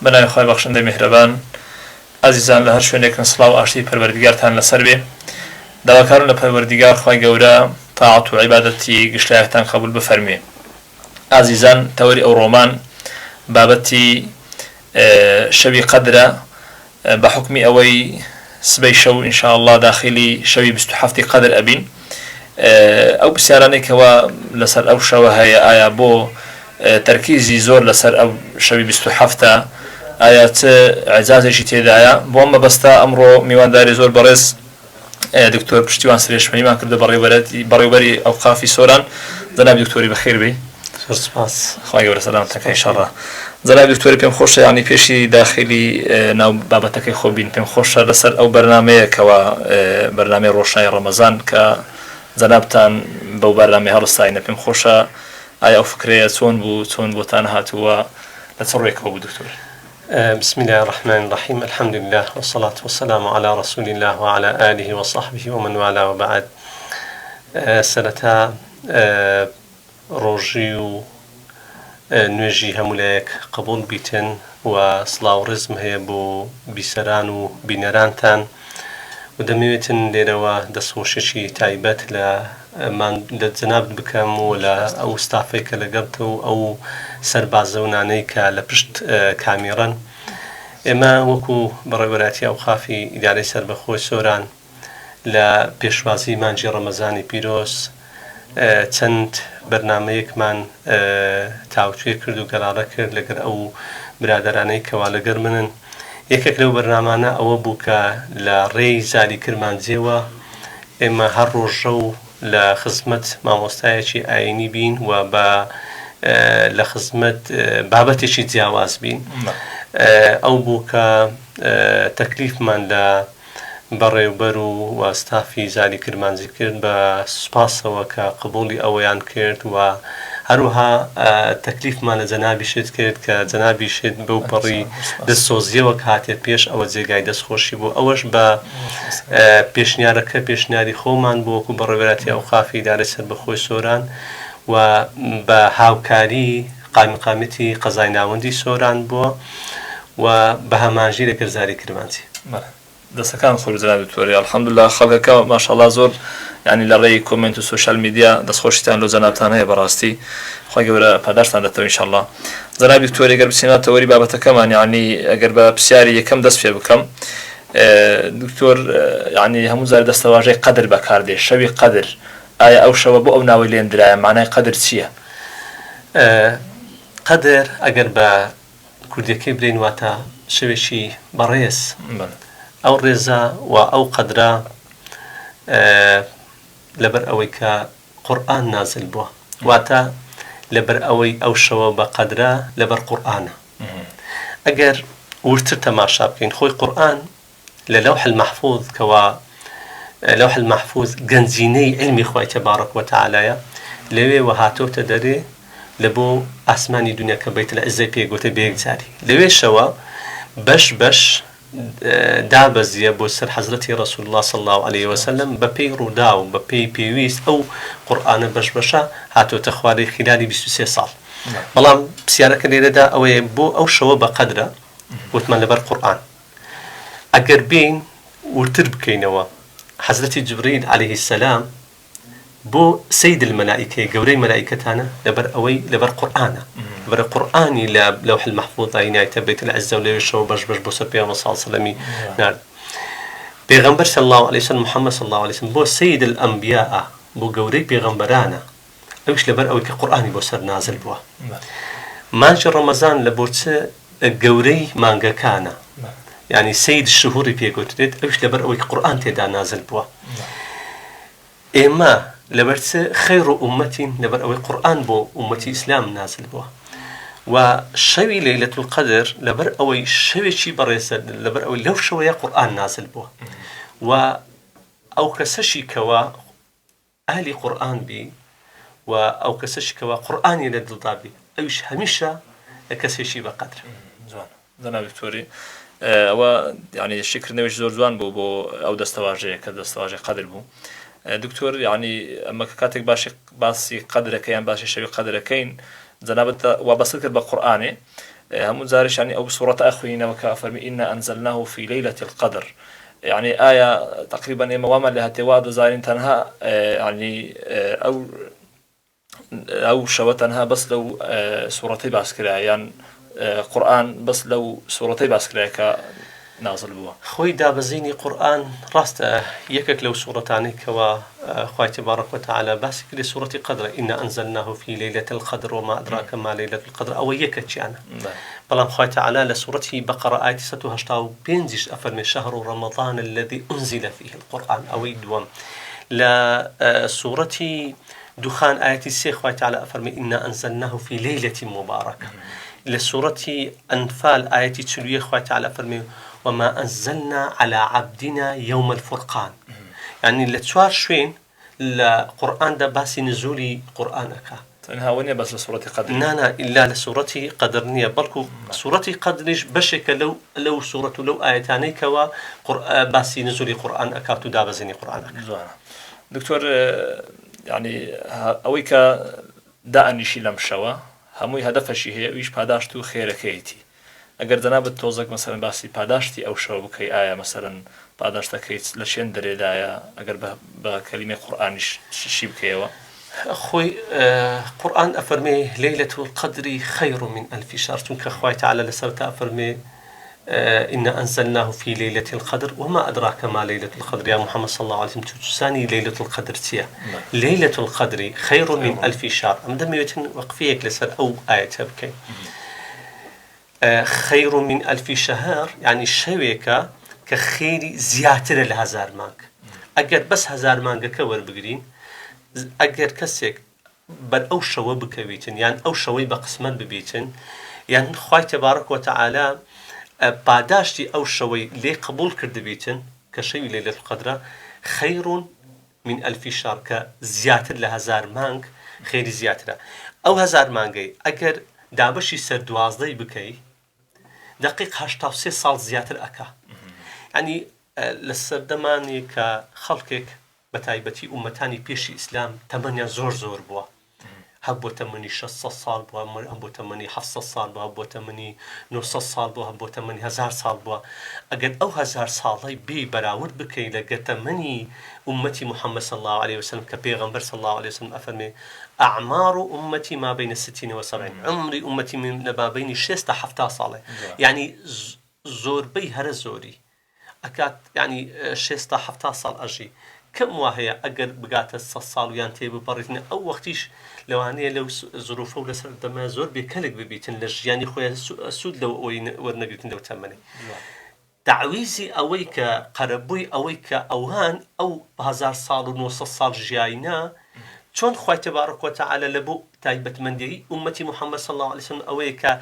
بەناوی خۆی بەخشندەی میهرەبان عزیزان لە هەر شوێنێکن سڵاو و ئاشتی پەروەردیگارتان لەسەر بێ. داواکارم لە پەروەردیگار خۆی گەورە تاعەت و عیبادەتی گشتیاکتان قبول بفەرمێ. عزیزان تەوەری ئەو ڕۆمان بابەتی شەوی قەدرە بە حکمی ئەوەی سبەی شەو ئینشاءالله داخلی شەوی 27 قەدر ئەبین. ئەو پرسیارانەی کەوا لەسەر ئەو شەوە هەیە ئایا بۆ تەرکیزی زۆر لەسەر ئەو شەوی 27 ئایا چ عیجازێکی تێدایە؟ بۆ ئەم مەبەستە ئەمڕۆ میوانداری زۆر بەڕێز دکتۆر پشتیوان سرێشمەنیمان کردە بەڕێوەبەری ئەوقافی سۆران. جەناب دکتۆری بەخێر بێ. سپاس. خوا گەورە سەلامتەکەی ئینشاءالله. جەناب دکتۆری پێم خۆشە یعنی پێشی داخلی ناو بابەتەکەی خۆ بین پێم خۆشە لەسەر ئەو بەرنامەیەکەوە بەرنامەی ڕۆشنایی ڕەمەزان کە جەنابتان بەو بەرنامەی هەڵستاینە پێم خۆشە ئایا ئەو فکرەیە چۆن بوو چۆن بۆتان هاتووە لە چ ڕێکەوە بوو دکتۆر؟ بسم الله الرحمن الرحيم الحمد لله والصلاة والسلام على رسول الله وعلى آله وصحبه ومن والاه وبعد. سرتا روجي و نوێژی هەمولایەک قبول بیتن و سڵاو ڕزم هەیە بۆ بیسەران و بینەرانتان و دەمەوێتن لێرەوە دەستخۆشێکی تایبەت لە جەناب بکەم و لە ئەو ستافەی کە لەگەڵتە و ئەو سەربازە و نانەی کە لە پشت کامێرەن. ئێمە وەکو بەڕێوەبەری ئەوقافی ئیدارەی سەربەخۆی سۆران لە پێشوازی مانجی ڕەمەزانی پیرۆز چەند بەرنامەیەکمان تاوتوێ کرد و گەڕارە کرد لەگەر ئەو برادەرانەی کەوا لەگەر منن. یەکێک لەو بەرنامانە ئەوە بوو کە لە ڕێی زاری کرمانجێوە ئێمە هەر ڕۆژە و لە خزمەت مامۆستایەکی ئاینی بین و بە لە خزمەت بابەتێکی جیاواز بین. ئەو بوو کە تەکلیفمان لە بەڕێوبەر و وەستافی زاری کرمانجی کرد بە سوپاسەوە کە قبولی ئەوەیان کرد و هەروەها تەکلیفمان لە جەنابیشت کرد کە جەنابیشت بەو پەڕی دەستسۆزیەوە کە هاتێت پێش ئەوە جێگای دەستخۆشی بوو. ئەوەش بە پێشنیارەکە پێشنیاری خۆمان بۆ وەکو بەڕێوەبەری ئەوقافی ئیدارەی سەربەخۆی سۆران و بە هاوکاری قایمقامەتی قەزای ناوەندی سۆران بووە و بە هەمانژی لەگەر زاری کرمانجی. دەستەکان خۆش جەناب دکتۆری الحەمدولله خەڵکەکە ماشەڵڵا زۆر ینی لە ڕێی کۆمنت و سوشال میدیا دەستخۆشیتان لە جەنابتان هەیە بەڕاستی خوا گەورە پاداشتان دەتەوە ئینشاءالله. جەناب دکتۆری ئەگەر بچیناتەوە وەری بابەتەکەمان ینی ئەگەر بە پرسیاری یەکەم دەست پێ بکەم دکتۆر ینی هەموو جار دەستەواژەی قەدر بەکاردێ شەوی قەدر ئایا ئەو شەوە بۆ ئەو ناوەی لێنرایە مانای قەدر چییە؟ قەدر ئەگەر بە کوردیەکەی برێن واتە شەوێکی بەڕێز ئەو ڕێزە و ئەو قەدرە لەبەر ئەوەی کە قورئان نازل بووە واتە لەبەر ئەوەی ئەو شەوە بە قەدرە لەبەر قورئانە. ئەگەر ورتر تەماشا بکەین خۆی قورئان لە لەوح المەحفوظ کەوا لەوح المەحفوظ گەنجینەی علمی خوای تەبارەک وتەعالایە لەوێ هاتۆتە دەرێ لە بۆ ئاسمانی دنیا کە بەیت العیزەی پێگوتە بەیەک جاری لەوێ شەوە بەش بەش دابەزیە بۆ سەر حەزرەتی ڕەسوول الله صلی الله عليه وسلم بە پێی ڕوودا و بە پێی پێویست ئەو قورئانە بەش بەشە هاتۆتە خوارەی خلالی 23 ساڵ. بەڵام پرسیارەکە لێرەدا ئەوەیە بۆ ئەو شەوە بە قەدرە وتمان لەبەر قورئان. ئەگەر بین ورتر بکەینەوە حەزرەتی جبرئیل عليه السلام بۆ سەید المەلائیکە گەورەی مەلائیکەتانە لەبەر ئەوەی لەبەر قورئانە لەبەر قورئانی لە لەوح المەحفوظ داینایتە بەیت العیزە و لەوێ شەوە بەش بەش بۆ سەر پێغەمبەر صلی الله علیه وسلم نارد. پێغەمبەر صلی الله علیه وسلم محەممەد صلی الله علیه وسلم بۆ سەید الئەنبیاء بۆ گەورەی پێغەمبەرانە ئەوش لەبەر ئەوەی کە قورئانی بۆ سەر نازل بووە. مانجی ڕەمەزان لە بۆ چ گەورەی مانگەکانە یعنی سەید شهوری پێگوترێت ئەوش لەبەر ئەوەی کە قورئان تێدا نازل بووە. ئێمە لەبەر چ خەیر و ئومەتین لەبەر ئەوەی قورئان بۆ ئومەتی ئیسلام نازل بووە و شەوی لەیلەتول القەدر لەبەر ئەوەی شەوێکی بەڕێزە لەبەر ئەوەی لەو شەوەیە قورئان نازل بووە و ئەو کەسەشی کەوا ئاهلی قورئان بی و ئەو کەسەشی کەوا قورئانی لە دڵدا بی ئەویش هەمیشە کەسێکی بە قەدر. جەناب دکتۆری ئەوە ینی شکردنەوەی زۆر جوان بوو بۆ ئەو دەستەواژەیە کە دەستەواژەی قەدر بوو. دکتۆر ینی ئەمە کاتێک باسی قەدرەکەیان باسی شەوی قەدرەکەین جەنابەت وابەستە کرد بە قورئانێ هم زارش يعني أو سورة أخوينا وكافر إنا أنزلناه في ليلة القدر يعني آية تقريبا موامع لها تواد زارين تنها يعني أو شوتنها بس لو سورتي باسكرا يعني قرآن بس لو سورتي باسكرا نازل بوا خوي دابزيني قرآن راست يكك لو سورتاني كوا خوي تبارك وتعالى بس كل سورة قدر إنا أنزلناه في ليلة القدر وما أدراك ما ليلة القدر أو يكك يعني بلام خوي تعالى لسورة بقرة آية 185 أفرمي شهر رمضان الذي أنزل فيه القرآن أو يدوم لسورة دخان آية 6 خوي تعالى أفرمي إنا أنزلناه في ليلة مباركة لسورة أنفال آية 3 خوي تعالى أفرمي وما أنزلنا على عبدنا يوم الفرقان يعني لتشوار شوين القرآن ده باسي نزولي قرآنك تنها ونيا بس لسورة قدر نانا إلا لسورة قدرنية بلكو سورة قدرش بشك لو سورة لو آيتاني كوا باسي نزولي قرآنك تدابزني قرآنك دكتور يعني أويك دعني شي لمشوا هموي هدفشي هي ويش پاداشتو خيركيتي اگر جناب توزق مثلا باسی پاداشتی او شو بکی آیا مثلا پاداشت کیت لشین دری دایا اگر با کلمه قرآنش شی بکیوا خوي قرآن أفرمي ليلة القدر خير من 1000 شهر تنك خوي تعالى لسرت أفرمي إنا أنزلناه في ليلة القدر وما أدراك ما ليلة القدر يا محمد صلى الله عليه وسلم تساني ليلة القدر تيا ليلة القدر خير من 1000 شهر أمدم يتن وقفيك لسر أو آية بكي خير من 1000 شهر يعني شويكا كخيري زياتر الهزار مانك أجر بس هزار مانك كور بقرين أجر كسيك بل أو شو بكبيتن يعني أو شوي بقسمت ببيتن يعني خوي تبارك وتعالى بعداشتي أو شوي لي قبول كرد بيتن كشيء ليلة القدر خير من 1000 شهر كزياتر لهزار مانك خيري زياتر أو هزار مانجي أجر دابشي سر 12 بكي دقيق 83 سال زياتر أكا يعني للسردماني كخلقك بتايبتي أمتاني بيشي إسلام تمنيا زور بوا هبو تمني 6 صال بوا هبو تمني 7 صال بوا هبو تمني 9 صال بوا هبو تمني 1000 صال بوا أجد أو 1000 صالي بي براود بكي لقد تمني أمتي محمد صلى الله عليه وسلم كبيغمبر صلى الله عليه وسلم أفرمي أعمار أمتي ما بين 60 و70 عمري أمتي من ما بين 6 حتى صالة يعني زور بي هر زوري أكاد يعني 6 حتى صال أجي كم وهي أجر بقات الصال ويانتي ببرتني أو وقتيش لو أنا لو ظروفه ولا سر دم زور بكلك ببيتن لج يعني خويا سود لو ورنقتن لو تمني تعويزي أويك قربوي أويك أوهان أو بهزار صال ونص صال جاينا شون خوي تبارك وتعالى لبو تايبت مندي أمتي محمد صلى الله عليه وسلم أويك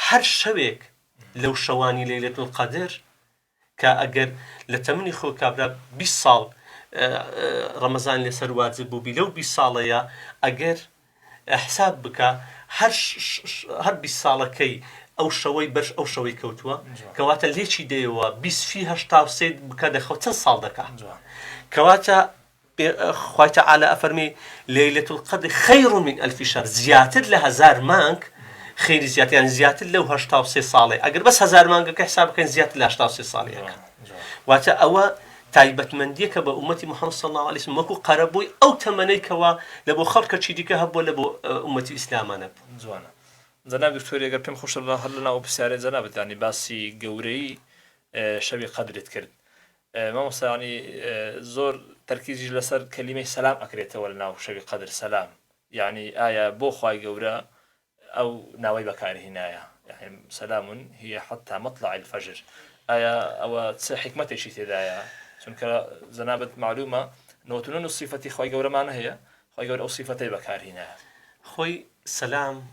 هر شويك لو شواني ليلة القدر كأجر لتمني خو كابرا بالصال رمضان لسر واجب بلو بالصالة أجر حساب بك هر بالصالة كي أو شوي برش أو شوي كوتوا كواتا ليشي ديوا بيس فيها شتاو سيد بكذا خوتن صال دكا كواتا خوي تعالى أفرمي ليلة القدر خير من 1000 شهر زياتر لهزار مانك خير زياتر يعني زياتر لو هشتاو سي صالي أقر بس هزار مانك كحسابك كان زياتر لهشتاو سي صالي واتا أوا تايبت منديك بأمتي محمد صلى الله عليه وسلم مكو قربوي أو تمنيك لبو خلق تشيديك هبو لبو أمتي إسلامنا زوانا جناب دكتور اگر پیم خوش الله هلنا و بسیار جنابت يعني باسی گوری شبی قدرت کرد ما مثلا يعني زور تركيزي لسر كلمة سلام أكريته ولا ناو شبي قدر سلام يعني آية بو خواي جورا أو ناوي بكار هنايا يعني سلام هي حتى مطلع الفجر آية أو حكمة شيء ذايا شنك زنابة معلومة نوتنون الصفة خواي جورا ما هي خواي جورا أو صفتي بكار هنايا خوي سلام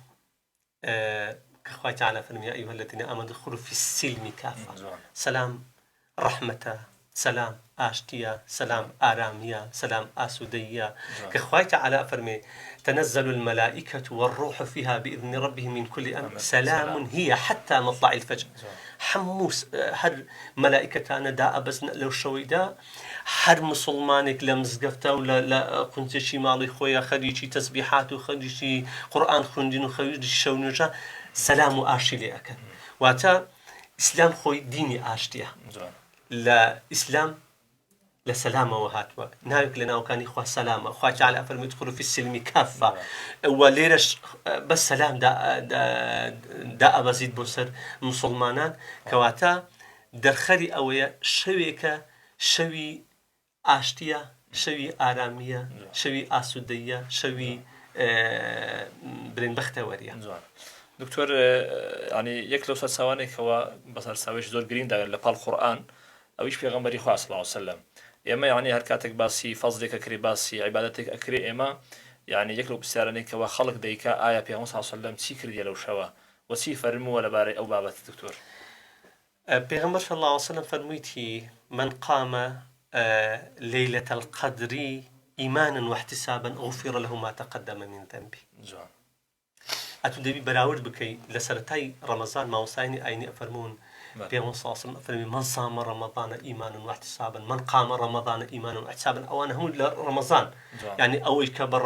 كخواي تعالى فرمي يا أيها الذين آمنوا ادخلوا في السلم كافة سلام رحمة سلام آشتيا سلام آراميا سلام آسوديا كخواي تعالى فرمي تنزل الملائكة والروح فيها بإذن ربهم من كل أمر سلام هي حتى مطلع الفجر حموس هر ملائكة أنا دا أبزن لو شويدا هر مسلمانك لمزقفتا ولا لا كنت شي مالي خويا خليشي تسبيحات وخليشي قرآن خندين وخليشي شونجا سەلام و ئاشتی لێ ئەکەن واتە ئیسلام خۆی دینی ئاشتیە لە ئیسلام لە سەلامەوە هاتووە ناوێک لە ناوەکانی خوا سەلامە خوا تەعالە فەرمووی ادخولوا فی السلم کافە و لێرەش بەس سەلام دائەبەزیت بۆ سەر موسڵمانان کەواتە دەرخەری ئەوەیە شەوێکە شەوی ئاشتیە شەوی ئارامیە شەوی ئاسوودەیە شەوی برێنبەختەوەریە دکتۆر ینی یەک لەو سەرچاوانێکەوە بەسەر ساوێش زۆر گرنگدا لە پاڵ قورئان ئەویش پێغەمبەری خوا صلی الله علیه وسلم ئێمە یعنی هەر کاتێک باسی فەزلێک ئەکرێ باسی عیبادەتێک ئەکرێ ئێمە یعنی یەک لەو پرسیارانێکەوە خەڵک دەیکا ئایا پێغەمبەر صلی الله علیه وسلم چی کردیە لەو شەوە و چی فەرمووە لەبارەی ئەو بابەت دکتۆر پێغەمبەر صلی الله علیه وسلم فەرموویتی من قام ليلة القدر إيمانا واحتسابا غفر له ما تقدم من ذنبه ئەتون دەبی بەراورد بکەی لە سەرەتای ڕەمەزان ماوەسایانی ئاینی ئەفەرموون پێغەمبەر صلی الله علیه وسلم ئەفەرمی من صام رمضان إيمانا واحتسابا من قام رمضان إيمانا واحتسابا ئەوانە هەموو لە ڕەمەزان یعنی ئەوەی کە بە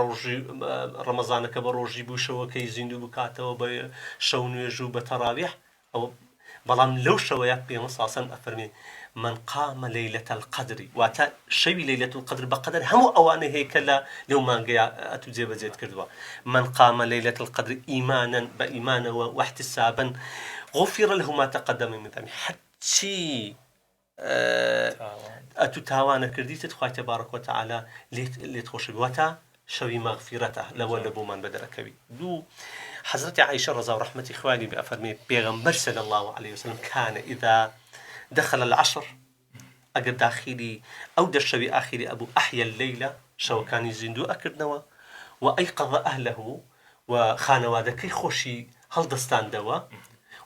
ڕەمەزانەکە بە ڕۆژی بوو شەوەکەی زیندوو بکاتەوە بە شەو نوێژ و بە تەراویح بەڵام لەو شەوەیە پێغەمبەر صلی الله علیه وسلم ئەفەرمی من قام ليلة القدر واتا شوي ليلة القدر بقدر هم أوانه هيك لا لو ما جاء أتوجب زيت كردوا من قام ليلة القدر إيمانا بإيمانه واحتسابا غفر له ما تقدم من ذنبه حتى أتتاوانا كرديت تخوي تبارك وتعالى لتخش بواتا شوي مغفرته لو لبو من بدركبي دو حضرت عائشة رضي الله عنها إخواني بأفرمي بيغمبر صلى الله عليه وسلم كان إذا دخل العصر أجر داخلي أو دشبي آخري أبو أحيا الليلة شو كان يزندو أكردنوا وأيقظ أهله وخانوادكي خوشي هل دستان دوا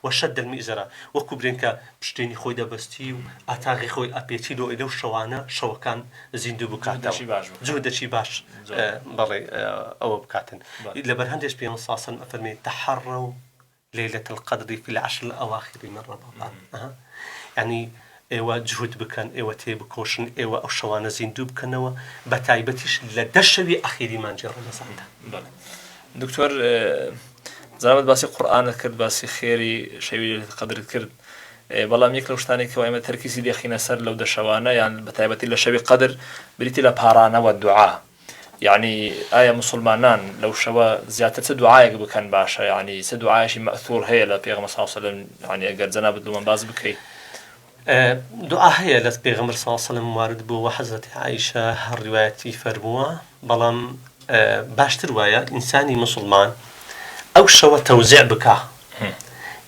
وشد المئزرة وكبرينك بشتيني خوي دبستي وأتاغي خوي أبيتي لو إلو شوانا شو كان زندو بكاتوا جودة شي باش بري أو بكاتن لبرهندش بيان صاصا أفرمي تحروا ليلة القدر في العشر الأواخر من رمضان يعني ايوا جهود بكن ايوا تيبكوشن ايوا او شوانا زيندو بكنوا بتايبتيش لدشوي اخيري ما نجي رمضان دكتور زعما باسي قرآن كرد باسي خيري شوي قدر كرد بەڵام یەک لەو شتانێک کە ئێمە تەرکیزی دێخینە سەر لەو دەشەوانە یان بەتایبەتی لە شەوی قەدر بریتی لە پارانەوە دوعا يعني آية مسلمانان لو شوا زيادة دعاء بكن باشا يعني سدعاء شيء مأثور هي لا بيغمر صلى الله عليه وسلم يعني أجر زنا بدو من باز بكي دعاء هي لا بيغمر صلى الله عليه وسلم وارد بو وحضرت عائشة هالرواية فرموا بلام باشتر رواية إنساني مسلمان أو شوا توزيع بكا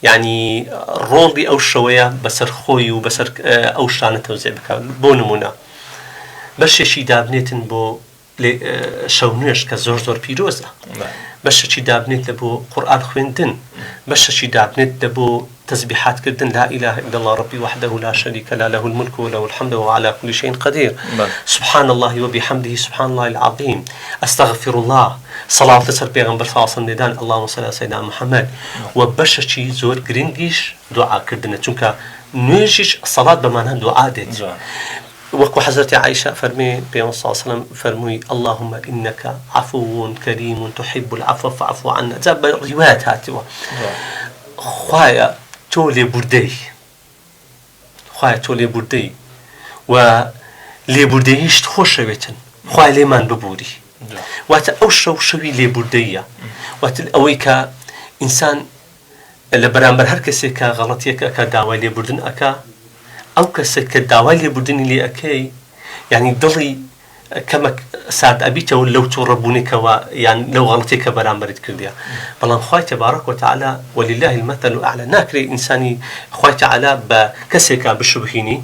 يعني رولي أو شوية بسر خوي وبسر أو شانة توزيع بكا بونمونا بس شي دابنيتن بو شەونێش کە زۆر زۆر پیرۆزە بەشەکی دابنێت لە بۆ قورئان خوێندن بەشەکی دابنێت لە بۆ تەسبیحاتکردن لا إله إلا الله ربي وحده لا شريك له له الملك وله الحمد وهو على كل شيء قدير سبحان الله وبحمده سبحان الله العظيم أستغفر الله صلاة لسر بيغمبر صلى الله عليه وسلم اللهم صل على سيدنا محمد وبەشەکی زۆر گرنگیش دوعاکردنە چونکە نوێژیش صلاة بمعنى دعاء دێت وكو حضرت عائشة فرمي بيوم صلى الله عليه وسلم فرمي اللهم إنك عفو كريم تحب العفو فاعف عنا زاب روايات هاتوا خوايا تولي بردي خوايا تولي بردي ولي برديش تخش بيتن خوايا ليمان ببوري واتأوشوا شوي لي بردية واتأويك إنسان لبرامبر هركسي كغلطيك كداوي لي بردن أكا أو كسك الدعوة اللي بدني لي أكي يعني ضلي كما سعد أبيته لو تربوني كوا يعني لو غلطيك برامبرت كرديا بلان خوي تبارك وتعالى ولله المثل الأعلى ناكري إنساني خوي تعالى بكسك بشبهيني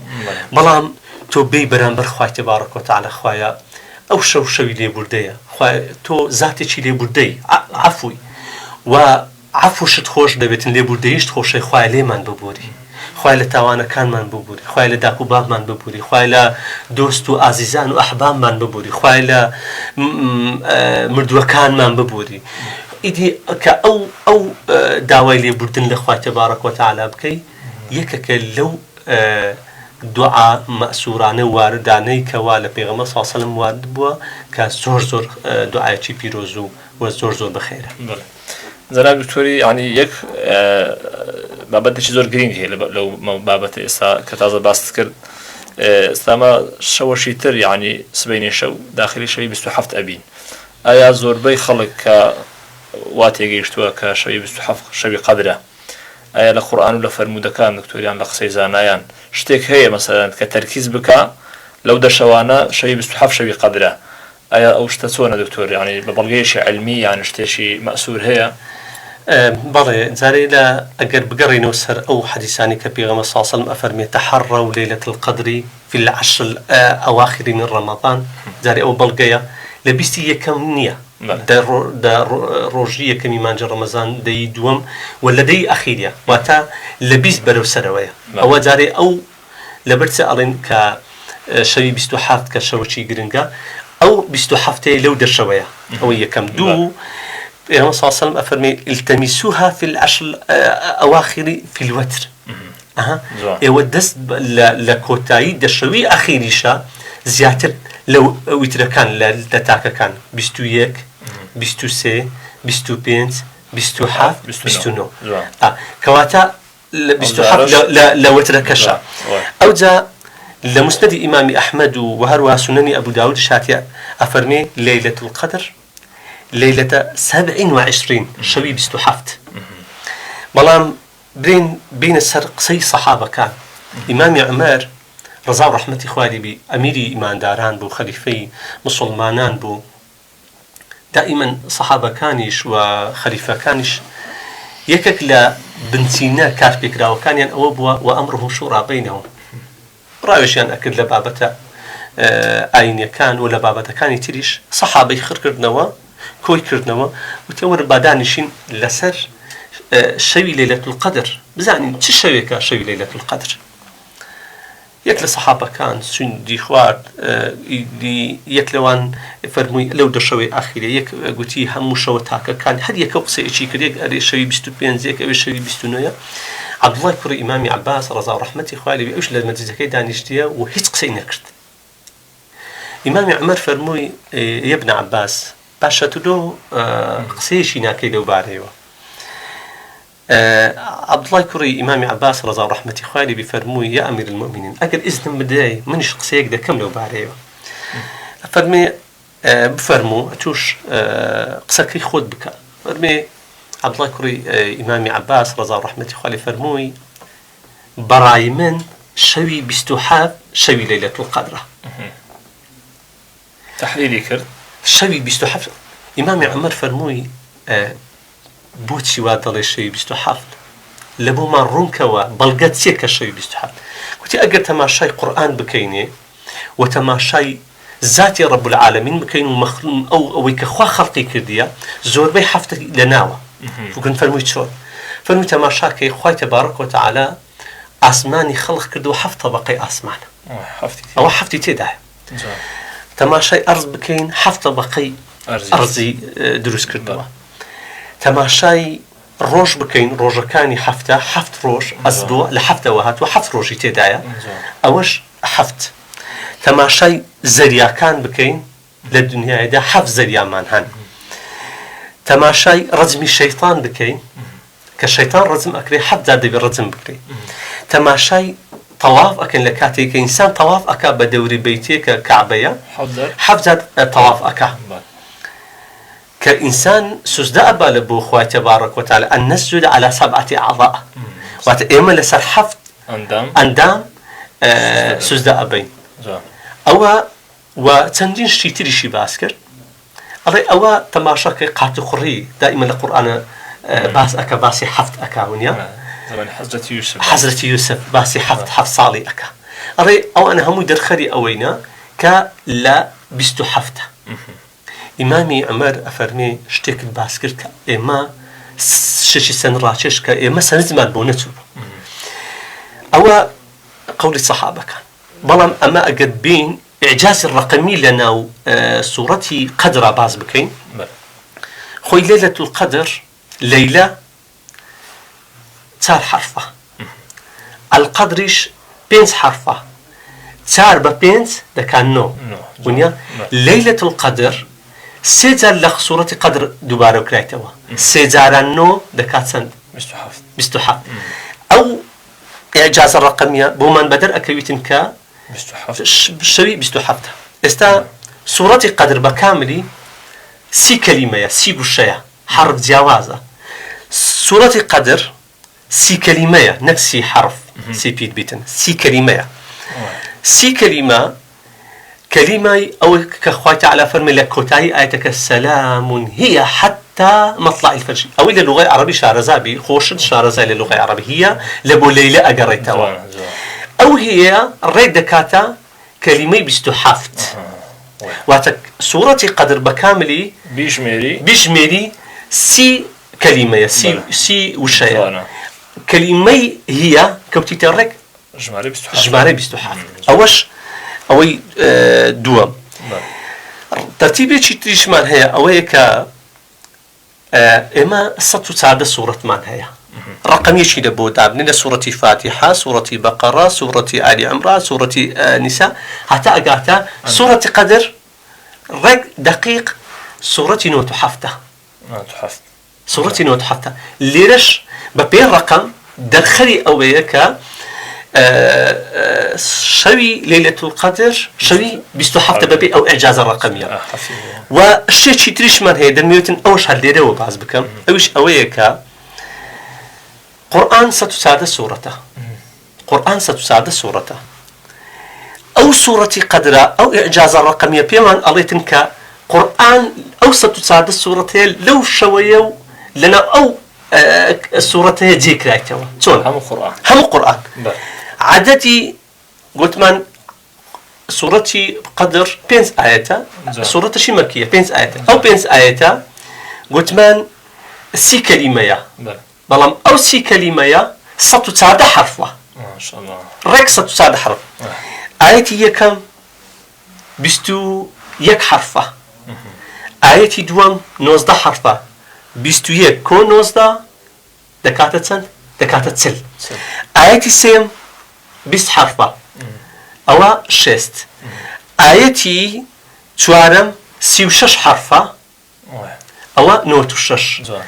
بلان تو بي برامبر خوي تبارك وتعالى خويا أو شوي لي بردية خوي تو ذاتي شي لي بردي عفوي وعفو شت خوش دبيتن لي برديش تخوش خوي لي من ببوري خوای لە تاوانەکانمان ببووری خوای لە داک و بابمان ببووری خوای لە دۆست و ئازیزان و ئەحبابمان ببووری خوای لە مردووەکانمان ببووری ئیدی کە ئەو داوای لێبوردن لە خوای تبارەک وتعالى بکەی یەکێکە لەو دوعا مەسوورانە واردانەی کەوا لە پێغەمبەر صلی الله علیه وسلم وارد بووە کە زۆر زۆر دوعایەکی پیرۆز و زۆر زۆر بەخێرە جناب دكتوري يعني يك بابەتێکی زۆر گرنگ هەیە لەو بابەتە ئێستا کە تازە باس کرد ئێستاما شەوەشی تر یعنی سبەینی شەو داخلی شەوی 27 ئەبین ئایا زۆربەی خەڵک کە وا تێگەیشتووە کە شەوی 27 شەوی قەدرە ئایا لە قورئان و لە فەرموودەکان دکتۆریان لە قسەی زانایان شتێک هەیە مەسەلەن کە تەرکیز بکە لەو دەشەوانە شەوی 27 شەوی قەدرە ئایا ئەو شتە چۆنە دکتۆر یعنی بە بەڵگەیەکی علمی یان شتێکی مەسوور هەیە؟ بەڵێ جارێ لە ئەگەر بگەڕێنەوە سەر ئەو حەدیثانی کە پێغەمبەر صلی الله علیه و سلم ئەفەرمێ تەحەڕەو لەیلەة القەدر في العشر الأواخر من رمضان جارێ ئەو بەڵگەیە لە 21 نییە ڕۆژی یەکەمی مانجە ڕەمەزان دەی دووەم و لە دەی ئەخیریە واتە لە 20 بەرەو سەرەوەیە ئەوە جارێ ئەو لەبەر چ ئەڵێن کە شەوی 27 کە شەوەکی گرنگە ئەو 27 لەو دەشەوەیە ئەوە یەکەم دوو پیغمبر صلی الله علیه و سلم افرمی التمسوها في العشر الاواخر في الوتر ئێوە دەست لە کۆتایی دەشەوی ئەخیریشە زیاتر لەو ویترەکان لە تاکەکان 21 23 25 27 29 کەواتە 27 لە وترەکەشە ئەوجا لە مسندی ئیمامی ئەحمەد و هەروەها سنەنی ئەبوو داود شاتیە ئەفەرمێ لەیلەة القەدر ليلة 27 شوي 27 بەڵام بين سەر قسەی صحابة كان إمام عمر رضا ورحمة خوالي بي أميري إيمان داران بو خليفي مسلمانان بو دائما صحابة كانش وخليفة كانش يكك لا بنتينا كاف بكرا وكان ين أوبوا وأمره شورى بينهم رايش ين أكد لبابة آين كان ولا بابة كان يتريش صحابة يخر كردنوا كوي كردنوا وتور بادانشين لسر شوي ليلة القدر بزاني چه شوي كا شوي ليلة القدر يك لصحابة كان سن دي خوار دي يك لوان فرموي لو در شوي آخري يك قوتي همو شو تاكا كان هل يك وقصي اشي كد يك اري شوي 25 زيك او شوي 29 عبد الله كري امامي عباس رضا ورحمتي خوالي بيوش للمدزكي دانشتيا وهيت قصي نكرت امامي عمر فرموي يا ابن عباس باشا تدو قسيشي ناكي لو باريو عبد الله كري إمام عباس رضا ورحمة خوالي بفرموي يا أمير المؤمنين أقل إذن بداي منش قسيك ده كم لو باريو فرمي بفرمو أتوش قسكي خود بك فرمي عبد الله كري إمام عباس رضا ورحمة خوالي فرموي براي من شوي بستحاب شوي ليلة القدر تحليلي كرد شوي 27 إمام عمر فرموي بوتشي وادلي شوي 27 لبو ما رونكوا بلغت سيكا شوي 27 قلت أقر تماشاي قرآن بكيني وتماشاي ذاتي رب العالمين بكين مخلوق أو كخوا خلقي كرديا زور بي حفتك لناوة وكن فرموي شلون فرموي تماشاكي خواي تبارك وتعالى أسماني خلق كردو حفت طبقي أسمان أو حفتي تدعي تماشاي أرز بكين حفت طبقي أرزي دروس كردوا تماشاي روج بكين روجكاني حفت روج أزدو لحفت وهات وحفت روجي تدايا أوش حفت تماشاي زريا كان بكين للدنيا دا حفت زريا مانهن تماشاي رزمي الشيطان بكين كالشيطان رزم أكري حفت زادي بالرزم بكري تماشاي طواف أكن لكاتي كإنسان طواف أكا بدوري بيتي ككعبية حفظ طواف أكا كإنسان سجد أبا لبو خواه تبارك وتعالى أن نسجد على 7 أعضاء وإما لسر حفظ أندام سجد أبين أو وتنجين شتيري شي باسكر أو تماشاك قاتل خري دائما القرآن باس أكا باسي حفظ أكا ونيا زمان حضرة يوسف باسي حفظ صالي أكا أري أو أنا همو درخري أوينا كلا بستو حفظة إمامي عمر أفرمي شتيك الباسكر كإما ششي سن راشش كإما سنزمان بونتو أو قول الصحابة كان بلام أما أقد بين إعجاز الرقمي لنا صورتي قدر باز بكين خوي ليلة القدر ليلة 4 حرفة القدرش 5 حرفة 4 ب 5 ده كان نو ونيا ليلة القدر سێجار لە سوورەتی قەدر دووبارە وکرایتەوە سێجاران نۆ دەکات چەند 27 ئەو ئێجازە ڕقەمیە بۆمان بەدەر ئەکەویتن کە شەوی 27 ئێستا سوورەتی قەدر بە کاملی 30 کەلیمەیە 30 وشەیە حرف جیاوازە سوورەتی قەدر 30 کەلیمەیە نەک 30 حرف 30 پیت بیتن 30 کەلیمەیە 30 کەلیمە كلمة أو كخوي تعالى فرمي لك كوتاي آيتك السلام هي حتى مطلع الفجر أو إلى اللغة العربية شارزابي خوشد شارزا إلى اللغة العربية هي لبو ليلى أقريتها أو هي الريد دكاتا كلمة بستحافت واتك سورة قدر بكاملي بيجميري سي كلمة سي وشايا كلمة هي كوتي ترك جماري بستحافت أوي دوام ترتيبي شي تريشمان هي أوي إما سطو سعادة سورة مان هي رقم يشي دبو دابنين سورة فاتحة سورة بقرة سورة آل عمران سورة نساء حتى أقاتا سورة قدر رق دقيق سورة نوت حفتة سورة نوت حفتة ليش ببين رقم دخلي أوي شوي ليلة القدر شوي 27 ببي أو إعجاز الرقمية والشيء شي تريش من هي دميوتن أوش هالليلة وبعض بكم أوش أويك قرآن ستساعد سورته قرآن ستساعد سورته أو سورة قدر أو إعجاز الرقمية بيمان الله تنكا قرآن أو ستساعد سورته لو شوية لنا أو سورته ذكر أيتوا هم قرآن عددي قلت من سورتي قدر 5 آيات سورة شي مكية 5 آيات أو 5 آيات قلت من 6 كلمة بلام أو 6 كلمة ستساعد حرف ما شاء الله رك ستساعد حرف آيتي هي كم 21 حرفة آيتي دوام 19 حرفة 21 كون 19 دكاتة سل آيتي سيم 20 حرفة أو 6 آيتي شوارم 36 حرفة أو 96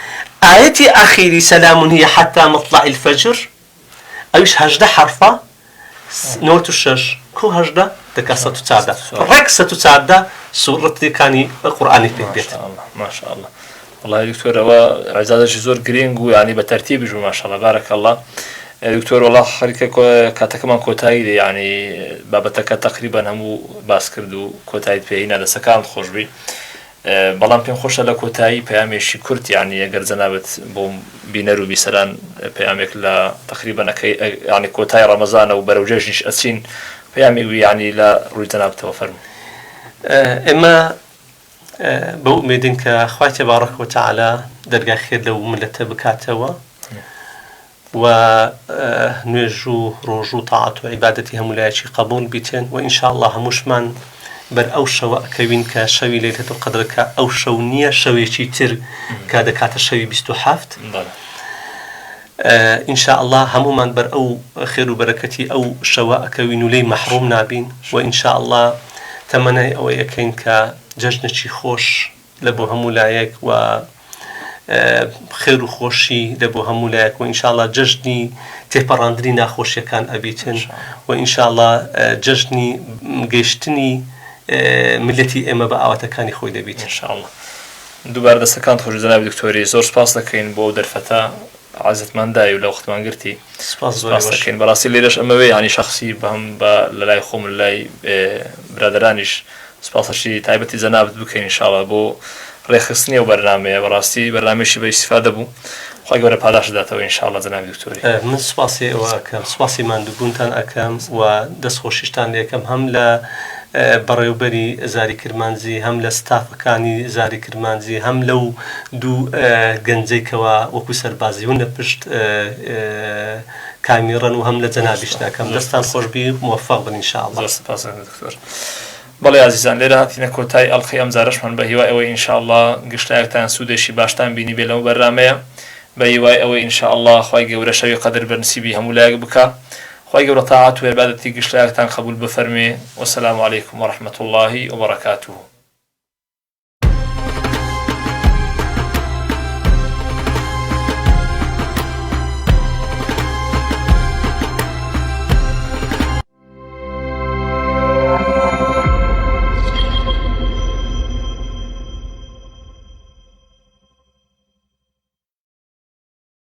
آيتي أخيري سلام هي حتى مطلع الفجر أيش هجدة حرفة 96 كو هجدة دكاسة تساعدة ركسة تساعدة سورة كاني القرآن في البيت ما شاء الله والله دكتور هو عزازة جزور جرينجو يعني بترتيب ما شاء الله بارك الله دكتور والله خليك كاتكمان كوتاي يعني بابتك تقريبا همو باس كردو كوتاي بينا ده سكان خوش بي بلان بين خوش لا كوتاي بيامي شكرت يعني اگر زنابت بوم بينرو بسلان بيامك لا تقريبا يعني كوتاي رمضان او بروجيش اسين بيامي يعني لا رويتنا بتوفر اما بأميدن كخواتي تبارك وتعالى درجة خير لو ملت بكاتوا ونرجو رجو طاعة وعبادتهم ولايشي قبول بيتين وإن شاء الله همشمان بر أو شو كوين كشوي ليلة القدر كأو شو نية شوي تر كدكات شوي بستحافت إن شاء الله همومان بر أو خير وبركتي أو شواء كوين لي محروم نابين وإن شاء الله تمنى أو يكين كججنشي خوش لبو همولايك و خير وخوشي لبو همولايك وإن شاء الله ججني تيبراندري ناخوشي كان أبيتن وإن شاء الله ججني مقيشتني ملتي إما بقاوة كان خوي دبيتن إن شاء الله دوباره دەستەکان خۆش جەناب دکتۆری زۆر سپاس دەکەین بۆ دەرفەتە عازتمەندای و لە وەختمان گرتی سپاس دەکەین بەڕاستی لێرەش ئەمەوێ ینی شەخسی بەهم بە لە لای خۆم لای برادرانیش سپاسەشی تایبەتی جەنابت بکەین ئینشاڵڵا بۆ ڕێخستنی و بەرنامەیە بەڕاستی بەرنامەیەشی بە ئیستیفادە بوو خۆی گەورە پاداش داتەوە ئینشاڵڵا جەناب دکتۆری من سپاسی ئەوە ئەکەم سپاسی ماندووبوونتان ئەکەم و دەستخۆشیشتان لێ ئەکەم هەم لە بەڕێوەبەری زاری کرمانزی هەم لە ستافەکانی زاری کرمانزی هەم لەو دوو گەنجەیکەوە وەکو سەربازی هون لە پشت کامیڕەن و هەم لە جەنابیشتەکەم دەستان خۆشبی موفق بن ئینشاءڵڵا. زۆر سپاس دکتۆر. بەڵێ عزیزان لێرە هاتینە کۆتای ئەڵقەی ئەم جارەشمان بە هیوای ئەوەی ئینشاءڵڵا گشتایەکتان سوودێکی باشتان بینی بێ لەو بەرنامەیە بە هیوای ئەوەی ئینشاءڵڵا خوای گەورە شەوی قەدر بەنسیبی هەموو لایەک بکە خوای گەورە تاعات و عیبادەتی گشتایەکتان قبول بفەرمێ. وەسەلامو عەلەیکم وەڕەحمەتوڵڵاهی وبەرەکاتوه.